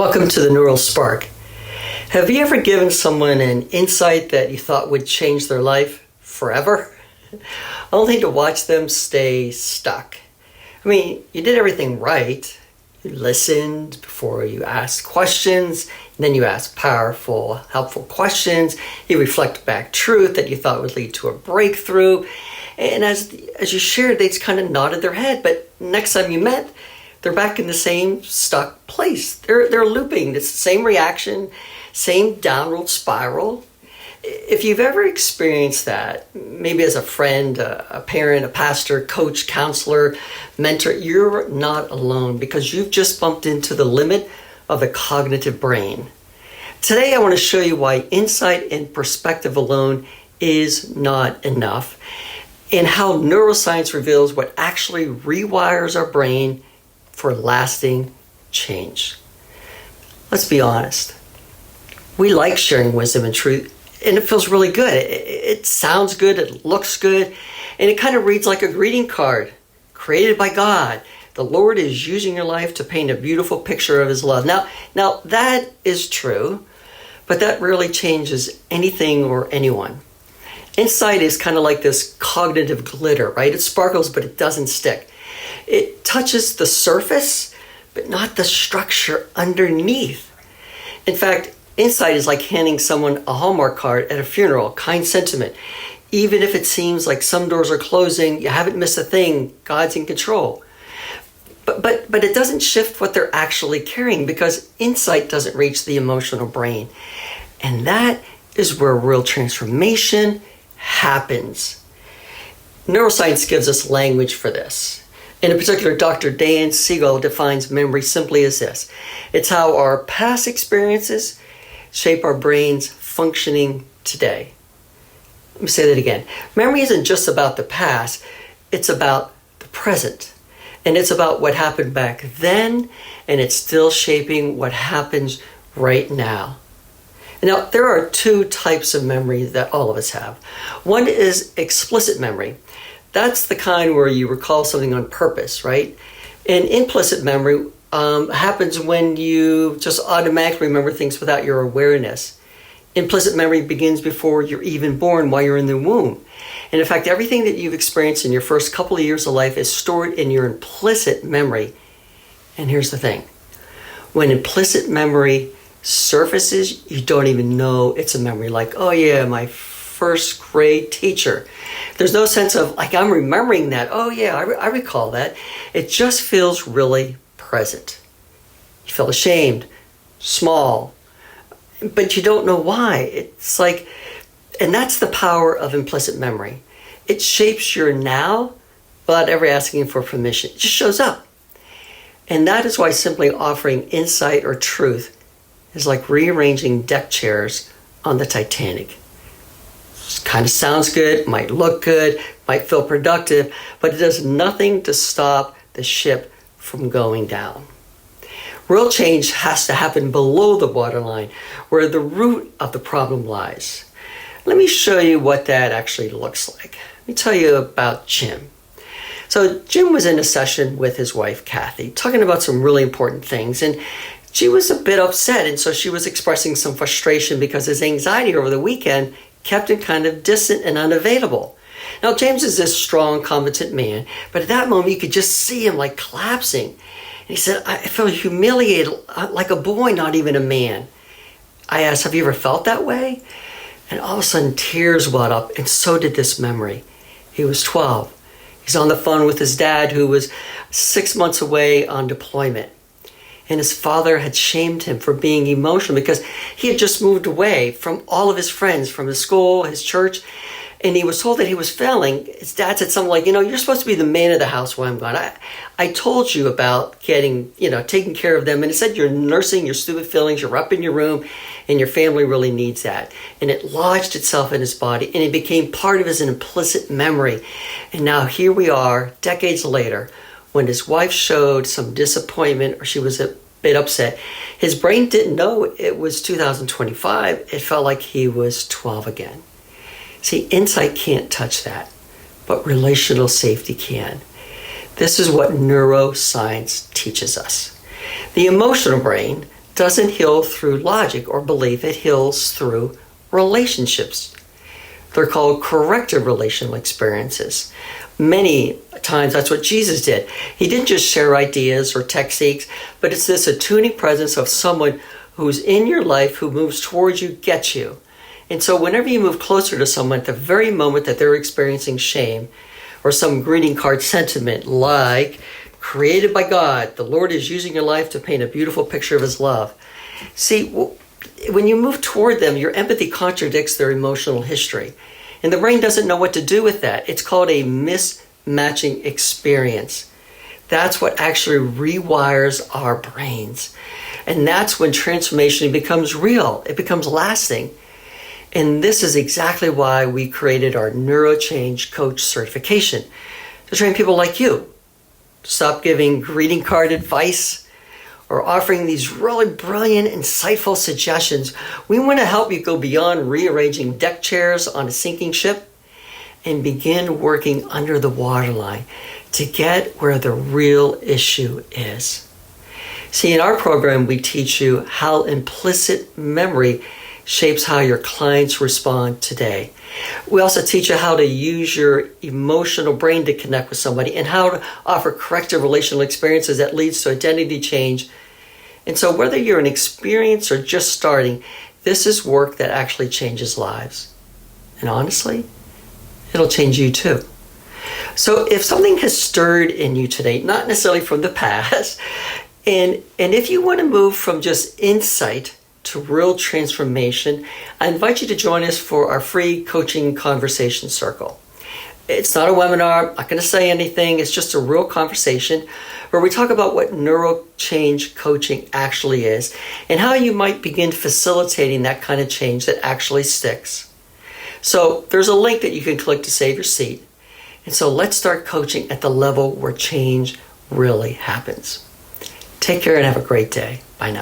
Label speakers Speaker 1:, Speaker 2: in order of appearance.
Speaker 1: Welcome to the Neural Spark. Have you ever given someone an insight that you thought would change their life forever, only to watch them stay stuck? I mean, you did everything right. You listened before you asked questions, and then you asked powerful, helpful questions. You reflect back truth that you thought would lead to a breakthrough. And as you shared, they just kind of nodded their head. But next time you met, they're back in the same stuck place. They're looping. It's the same reaction, same downward spiral. If you've ever experienced that, maybe as a friend, a parent, a pastor, coach, counselor, mentor, you're not alone because you've just bumped into the limit of the cognitive brain. Today, I want to show you why insight and perspective alone is not enough, and how neuroscience reveals what actually rewires our brain for lasting change. Let's be honest. We like sharing wisdom and truth, and it feels really good. It sounds good, it looks good, and it kind of reads like a greeting card created by God. The Lord is using your life to paint a beautiful picture of His love. Now that is true, but that rarely changes anything or anyone. Insight is kind of like this cognitive glitter, right? It sparkles, but it doesn't stick. It touches the surface, but not the structure underneath. In fact, insight is like handing someone a Hallmark card at a funeral, kind sentiment. Even if it seems like some doors are closing, you haven't missed a thing, God's in control. But it doesn't shift what they're actually carrying because insight doesn't reach the emotional brain. And that is where real transformation happens. Neuroscience gives us language for this. In particular, Dr. Dan Siegel defines memory simply as this. It's how our past experiences shape our brain's functioning today. Let me say that again. Memory isn't just about the past, it's about the present. And it's about what happened back then, and it's still shaping what happens right now. Now, there are two types of memory that all of us have. One is explicit memory. That's the kind where you recall something on purpose, right? And implicit memory happens when you just automatically remember things without your awareness. Implicit memory begins before you're even born, while you're in the womb. And in fact, everything that you've experienced in your first couple of years of life is stored in your implicit memory. And here's the thing. When implicit memory surfaces, you don't even know it's a memory. Like, oh yeah, my first grade teacher. There's no sense of like, I'm remembering that. Oh yeah, I recall that. It just feels really present. You feel ashamed, small, but you don't know why. It's like, and that's the power of implicit memory. It shapes your now without ever asking for permission. It just shows up. And that is why simply offering insight or truth is like rearranging deck chairs on the Titanic. Kind of sounds good, might look good, might feel productive, but it does nothing to stop the ship from going down. Real change has to happen below the waterline, where the root of the problem lies. Let me show you what that actually looks like. Let me tell you about Jim. So Jim was in a session with his wife, Kathy, talking about some really important things, and she was a bit upset, and so she was expressing some frustration because his anxiety over the weekend kept him kind of distant and unavailable. Now, James is this strong, competent man, but at that moment, you could just see him like collapsing. And he said, I feel humiliated, like a boy, not even a man. I asked, have you ever felt that way? And all of a sudden, tears welled up, and so did this memory. He was 12. He's on the phone with his dad, who was 6 months away on deployment. And his father had shamed him for being emotional because he had just moved away from all of his friends, from his school, his church, and he was told that he was failing. His dad said something like, you're supposed to be the man of the house while I'm gone. I told you about getting, taking care of them. And it said you're nursing your stupid feelings, you're up in your room, and your family really needs that. And it lodged itself in his body, and it became part of his implicit memory. And now here we are, decades later, when his wife showed some disappointment or she was a bit upset, his brain didn't know it was 2025. It felt like he was 12 again. See, insight can't touch that, but relational safety can. This is what neuroscience teaches us. The emotional brain doesn't heal through logic or belief. It heals through relationships. They're called corrective relational experiences. Many times that's what Jesus did. He didn't just share ideas or techniques, but it's this attuning presence of someone who's in your life, who moves towards you, gets you. And so whenever you move closer to someone at the very moment that they're experiencing shame or some greeting card sentiment like, created by God, the Lord is using your life to paint a beautiful picture of his love. See, when you move toward them, your empathy contradicts their emotional history. And the brain doesn't know what to do with that. It's called a mismatching experience. That's what actually rewires our brains. And that's when transformation becomes real. It becomes lasting. And this is exactly why we created our NeuroChange Coach certification, to train people like you. Stop giving greeting card advice or offering these really brilliant, insightful suggestions. We want to help you go beyond rearranging deck chairs on a sinking ship and begin working under the waterline to get where the real issue is. See, in our program, we teach you how implicit memory shapes how your clients respond today. We also teach you how to use your emotional brain to connect with somebody and how to offer corrective relational experiences that leads to identity change. And so whether you're an experienced or just starting, this is work that actually changes lives. And honestly, it'll change you too. So if something has stirred in you today, not necessarily from the past, and if you want to move from just insight to real transformation, I invite you to join us for our free coaching conversation circle. It's not a webinar, I'm not going to say anything, it's just a real conversation where we talk about what NeuroChange coaching actually is and how you might begin facilitating that kind of change that actually sticks. So there's a link that you can click to save your seat. And so let's start coaching at the level where change really happens. Take care and have a great day. Bye now.